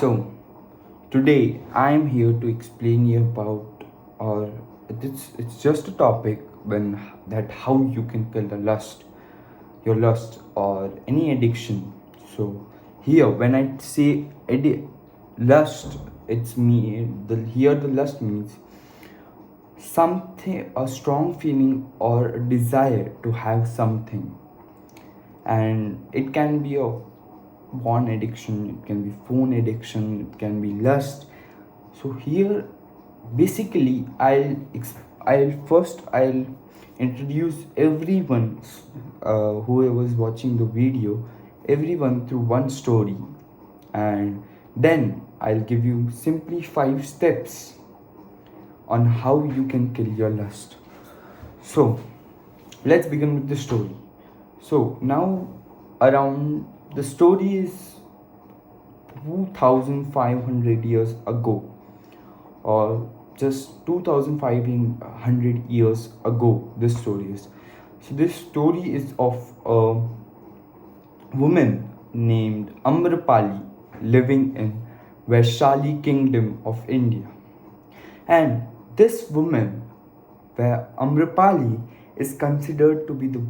So, today I am here to explain you about, or it's just a topic when that how you can kill the lust, your lust or any addiction. So, here when I say lust, it's me. The lust means something, a strong feeling or a desire to have something, and it can be a porn addiction, it can be phone addiction, it can be lust. So here basically I'll introduce everyone, whoever is watching the video, everyone through one story, and then I'll give you simply 5 steps on how you can kill your lust. So let's begin with the story. So now, around the story is 2500 years ago, or just 2500 years ago. This story is. So this story is of a woman named Amrapali living in Vaishali Kingdom of India. And this woman, where Amrapali is considered to be the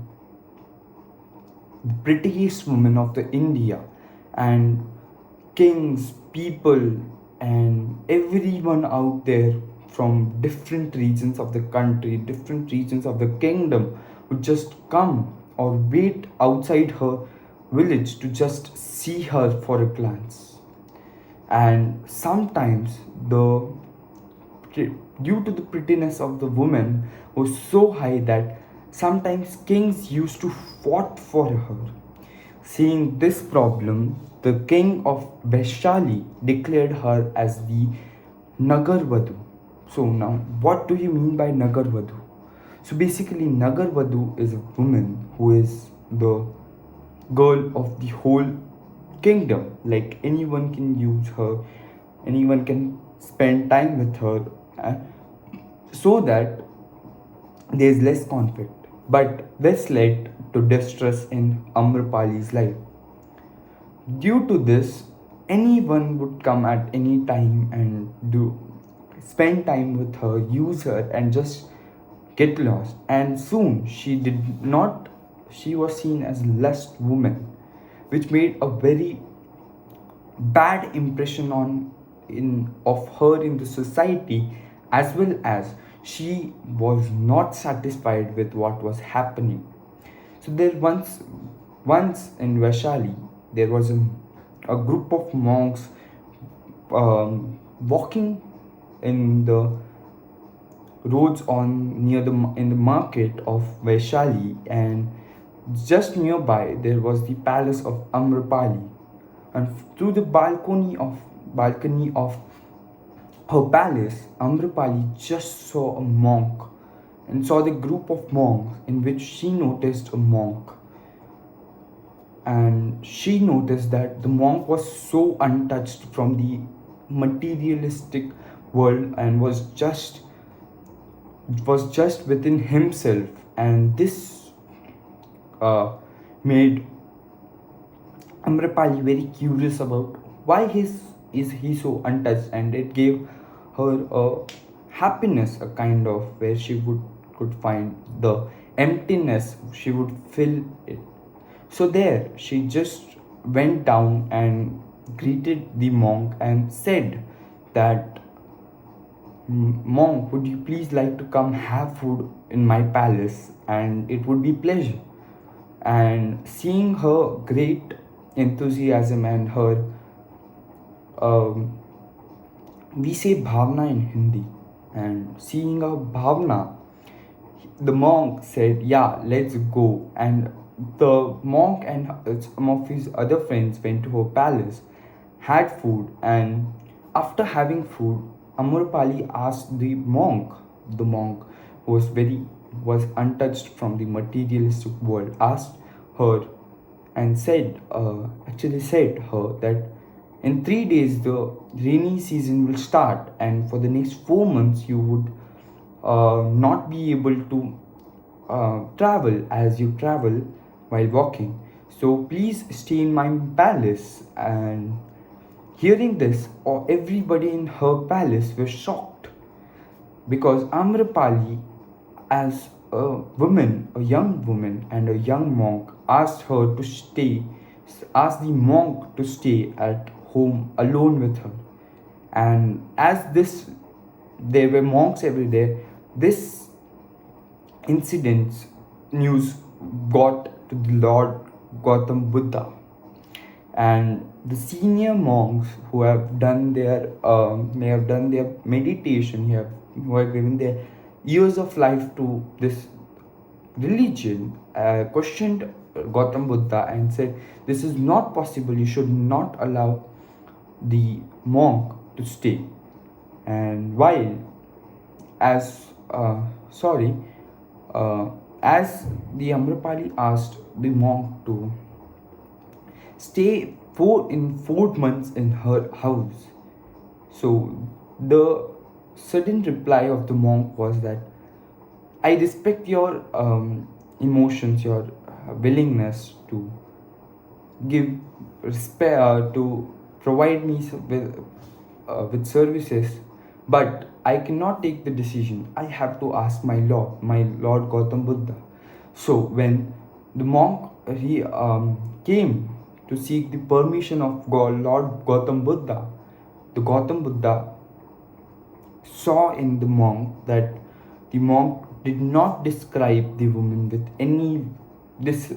prettiest woman of the India, and kings, people, and everyone out there from different regions of the country, different regions of the kingdom would just come or wait outside her village to just see her for a glance. And sometimes the due to the prettiness of the woman was so high that sometimes kings used to fought for her. Seeing this problem, the king of Vaishali declared her as the Nagarvadhu. So now, what do you mean by Nagarvadhu? So basically, Nagarvadhu is a woman who is the girl of the whole kingdom. Like anyone can use her, anyone can spend time with her, uh, so that there is less conflict. But this led to distress in Amrapali's life. Due to this, anyone would come at any time and do spend time with her, use her, and just get lost. And soon she was seen as lust woman, which made a very bad impression on in of her in the society, as well as she was not satisfied with what was happening. So there once in Vaishali there was a group of monks walking in the roads on near the in the market of Vaishali, and just nearby there was the palace of Amrapali, and through the balcony of her palace, Amrapali just saw a monk and saw the group of monks, in which she noticed a monk. And she noticed that the monk was so untouched from the materialistic world and was just within himself. And this made Amrapali very curious about why is he so untouched, and it gave her a happiness, a kind of where she could find the emptiness, she would fill it. So there she just went down and greeted the monk and said that, Monk, would you please like to come have food in my palace, and it would be pleasure. And seeing her great enthusiasm and her, um, we say bhavna in Hindi, and seeing her bhavna, the monk said, yeah, let's go. And the monk and some of his other friends went to her palace, had food, and after having food, Amurpali asked the monk was untouched from the materialistic world, asked her and said her that in 3 days the rainy season will start, and for the next 4 months you would not be able to travel as you travel while walking. So please stay in my palace, and Hearing this, everybody in her palace was shocked because Amrapali, as a woman, a young woman, and a young monk, asked the monk to stay at home alone with her. And as there were monks every day, this incident's news got to the Lord Gautam Buddha, and the senior monks who have done their meditation here, who have given their years of life to this religion, questioned Gautam Buddha and said, "This is not possible. You should not allow the monk to stay." And while, as sorry, as the Amrapali asked the monk to stay 4 months in her house, so the sudden reply of the monk was that, "I respect your emotions, your willingness to give respect, to provide me with services, but I cannot take the decision. I have to ask my Lord Gautam Buddha." So when the monk he came to seek the permission of Lord Gautam Buddha, the Gautam Buddha saw in the monk that the monk did not describe the woman with any this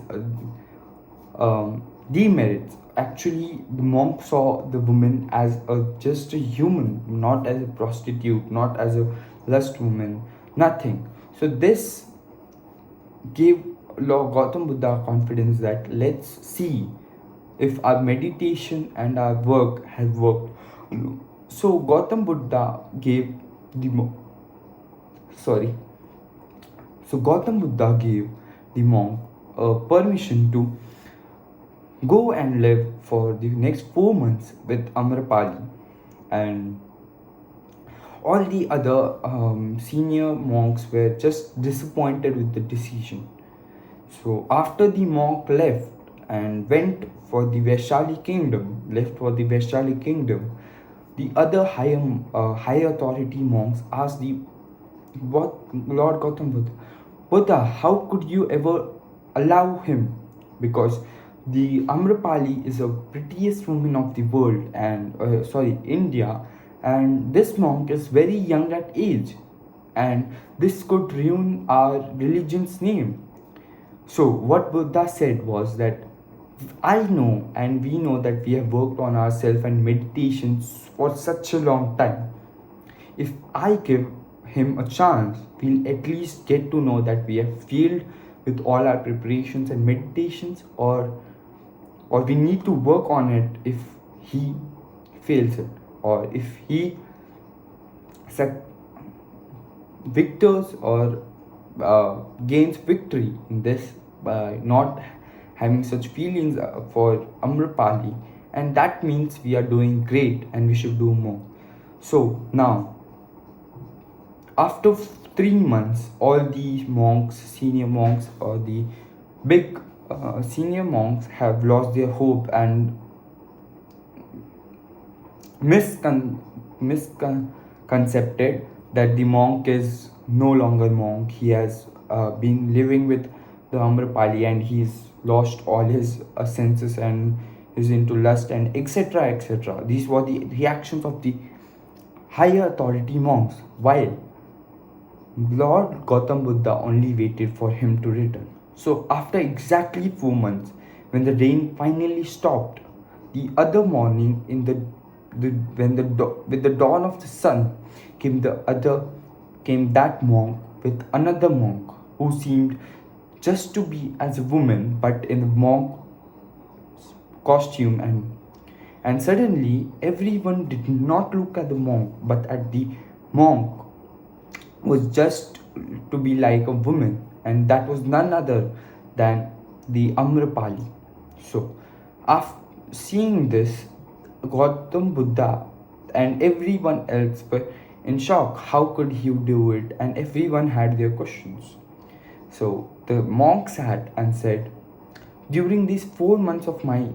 demerits. Actually, the monk saw the woman as just a human, not as a prostitute, not as a lust woman, nothing. So this gave Lord Gautam Buddha confidence that let's see if our meditation and our work has worked. So Gautam Buddha gave the sorry. So Gautam Buddha gave the monk permission to go and live for the next 4 months with Amrapali, and all the other senior monks were just disappointed with the decision. So after the monk left and went for the Vaishali kingdom, the other higher authority monks asked the what Lord Gautam Buddha, how could you ever allow him? Because the Amrapali is the prettiest woman of the world, and India, and this monk is very young at age, and this could ruin our religion's name. So what Buddha said was that, I know and we know that we have worked on ourselves and meditations for such a long time. If I give him a chance, we'll at least get to know that we have failed with all our preparations and meditations, or we need to work on it if he fails it, or if he victors or gains victory in this by not having such feelings for Amrapali, and that means we are doing great and we should do more. So now, after 3 months, all the monks, senior monks, or the big senior monks have lost their hope and misconcepted that the monk is no longer monk. He has been living with the Amrapali and he's lost all his senses and is into lust and etc. etc. These were the reactions of the higher authority monks, while Lord Gautam Buddha only waited for him to return. So after exactly 4 months, when the rain finally stopped, the other morning with the dawn of the sun came that monk with another monk who seemed just to be as a woman but in a monk costume, and suddenly everyone did not look at the monk but at the monk was just to be like a woman, and that was none other than the Amrapali. So after seeing this, Gautam Buddha and everyone else were in shock. How could he do it? And everyone had their questions. So the monk sat and said, during these 4 months of my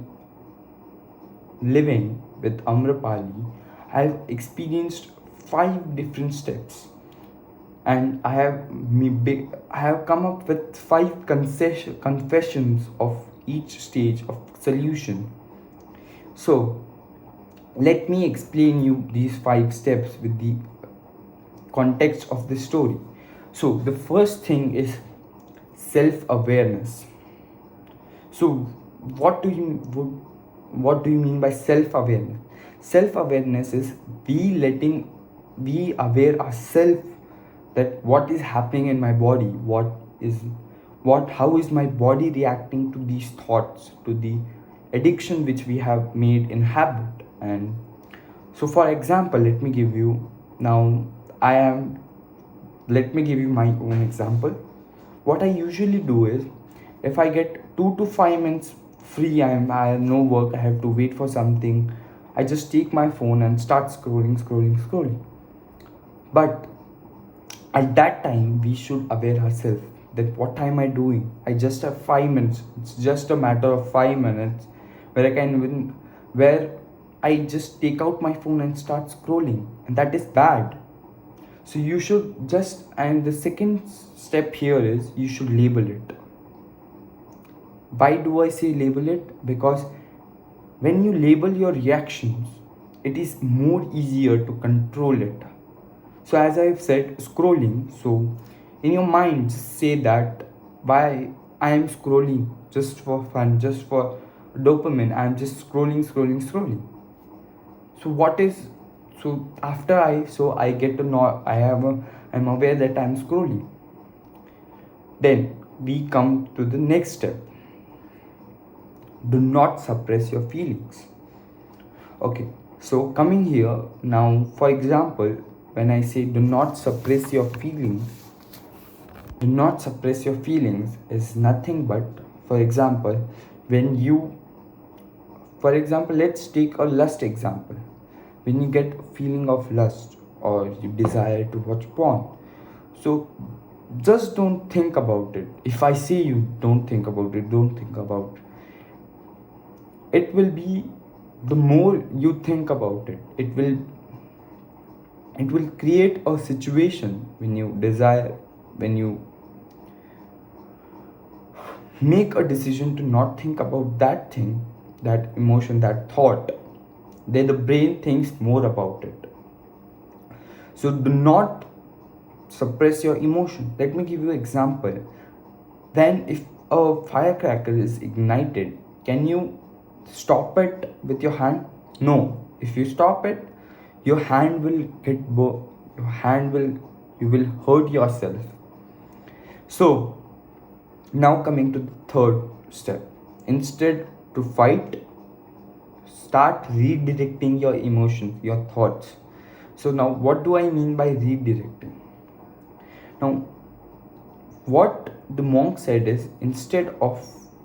living, with Amrapali, I've experienced 5 different steps, and I have come up with 5 confessions of each stage of solution. So let me explain you these 5 steps with the context of the story. So the first thing is self-awareness. So what do you what do you mean by self-awareness? Self-awareness is we aware ourselves that what is happening in my body, is what how is my body reacting to these thoughts, to the addiction which we have made in habit. And so for example, now I am let me give you my own example. What I usually do is, if I get 2 to 5 minutes free, I have no work, I have to wait for something, I just take my phone and start scrolling. But at that time, we should aware ourselves that what am I doing? I just have 5 minutes. It's just a matter of 5 minutes where where I just take out my phone and start scrolling, and that is bad. So you should just, and the second step here is you should label it. Why do I say label it? Because when you label your reactions, it is more easier to control it. So as I've said, scrolling. So in your mind, just say that why I am scrolling just for fun, just for dopamine. I am just scrolling. So what is so after I get to know I'm aware that I'm scrolling. Then we come to the next step. Do not suppress your feelings. Okay, so coming here now, for example, when I say do not suppress your feelings is nothing but, for example, let's take a lust example. When you get a feeling of lust or you desire to watch porn, so just don't think about it. If I say you don't think about it, it will be, the more you think about it, it will create a situation when you make a decision to not think about that thing, that emotion, that thought, then the brain thinks more about it. So do not suppress your emotion. Let me give you an example. Then if a firecracker is ignited, can you stop it with your hand? No. If you stop it, your hand will you will hurt yourself. So now coming to the third step. Instead to fight, start redirecting your emotions, your thoughts. So now what do I mean by redirecting? Now what the monk said is, instead of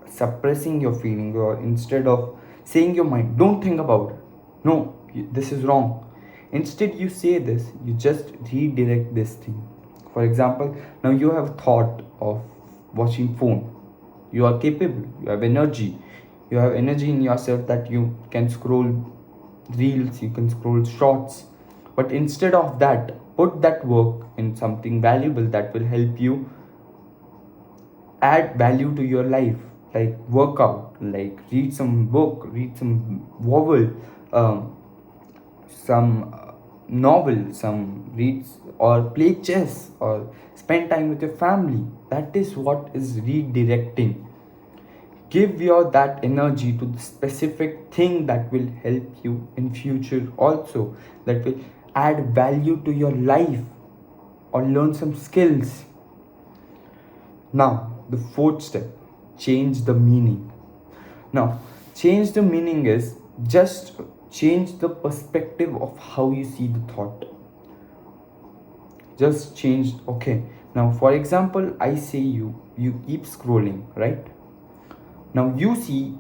suppressing your feelings, or instead of saying your mind, don't think about it, no, this is wrong, instead you say this, you just redirect this thing. For example, now you have thought of watching phone, you are capable, you have energy in yourself that you can scroll reels, you can scroll shorts. But instead of that, put that work in something valuable that will help you add value to your life, like workout, like read some book, read some novel, some novel, some reads, or play chess, or spend time with your family. That is what is redirecting. Give your that energy to the specific thing that will help you in future also, that will add value to your life, or learn some skills. Now the fourth step, change the meaning. Now change the meaning is just change the perspective of how you see the thought. Just change. Okay, now for example, I say you keep scrolling, right? Now you see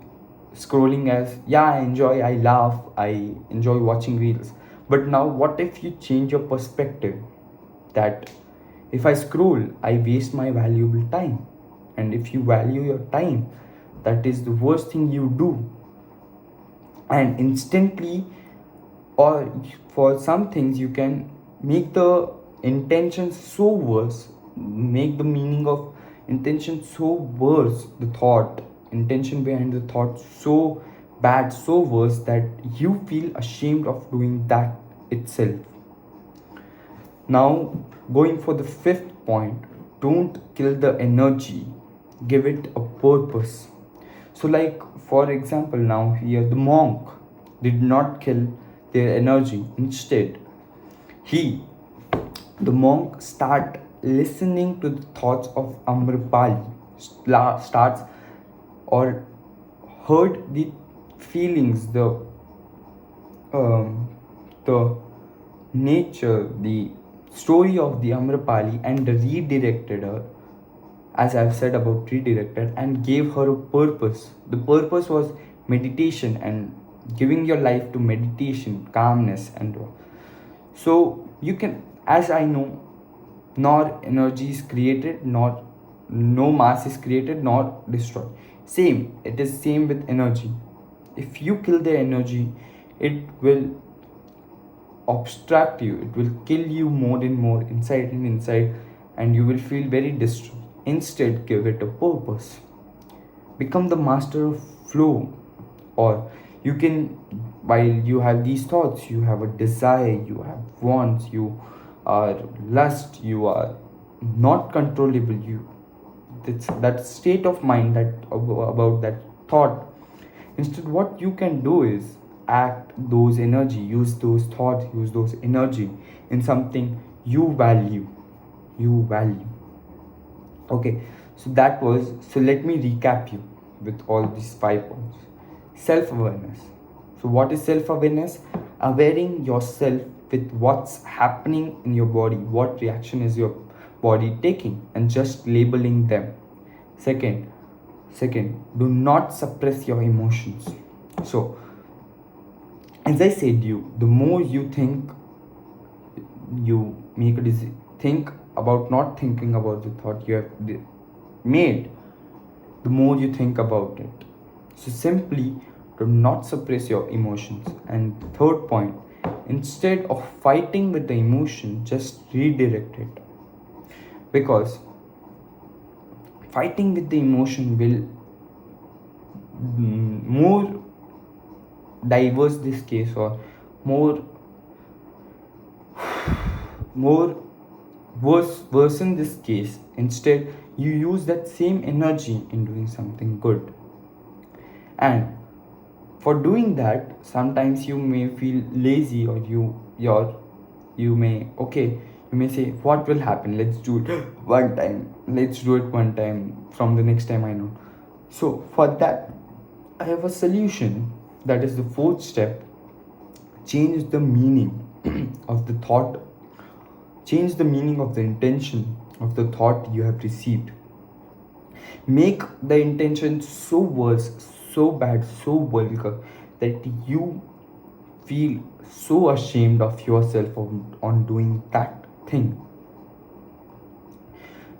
scrolling as, yeah, I laugh, I enjoy watching reels. But now what if you change your perspective, that if I scroll, I waste my valuable time. And if you value your time, that is the worst thing you do. And instantly Or for some things you can make the intention so worse, make the meaning of intention so worse, the thought intention behind the thought so bad, so worse, that you feel ashamed of doing that itself. Now, going for the fifth point, don't kill the energy, give it a purpose. So, like for example, now here the monk did not kill their energy. Instead, he, the monk, start listening to the thoughts of Amrapali, starts or heard the feelings, um, the nature, the story of the Amrapali, and redirected her, as I've said about redirected, and gave her a purpose. The purpose was meditation and giving your life to meditation, calmness, and all. So you can, as I know, nor energy is created, nor no mass is created nor destroyed. Same, it is same with energy. If you kill the energy, it will obstruct you, it will kill you more and more inside and inside, and you will feel very distressed. Instead, give it a purpose. Become the master of flow. Or you can, while you have these thoughts, you have a desire, you have wants, you are lust, you are not controllable, you, it's that state of mind, that about that thought. Instead, what you can do is act those energy, use those thoughts, use those energy in something you value. You value. Okay, so that was, so let me recap you with all these 5 points. Self-awareness. So what is self-awareness? Awareing yourself with what's happening in your body, what reaction is your body taking, and just labeling them. Second, do not suppress your emotions. So as I said, you, the more you think, you make a decision, think about not thinking about the thought you have made, the more you think about it. So simply do not suppress your emotions. And third point, instead of fighting with the emotion, just redirect it. Because fighting with the emotion will more diverse this case, or more worsen this case. Instead, you use that same energy in doing something good. And for doing that, sometimes you may feel lazy, or you may say, what will happen, let's do it one time, from the next time I know. So for that, I have a solution. That is the fourth step. Change the meaning of the thought. Change the meaning of the intention of the thought you have received. Make the intention so worse, so bad, so vulgar, that you feel so ashamed of yourself on doing that thing.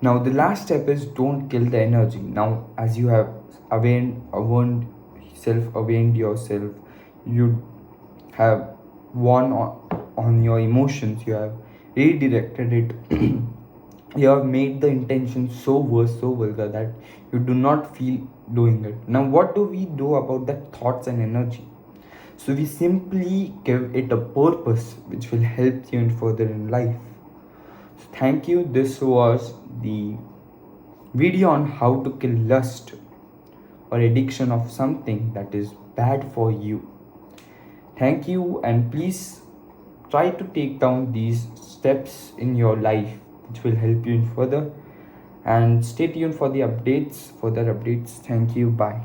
Now the last step is, don't kill the energy. Now, as you have self-awarened yourself, you have won on your emotions, you have redirected it, you have made the intention so worse, so vulgar, that you do not feel doing it. Now what do we do about that thoughts and energy? So we simply give it a purpose which will help you in further in life. So thank you. This was the video on how to kill lust or addiction of something that is bad for you. Thank you, and please try to take down these steps in your life which will help you in further, and stay tuned for the updates, further updates. Thank you. Bye.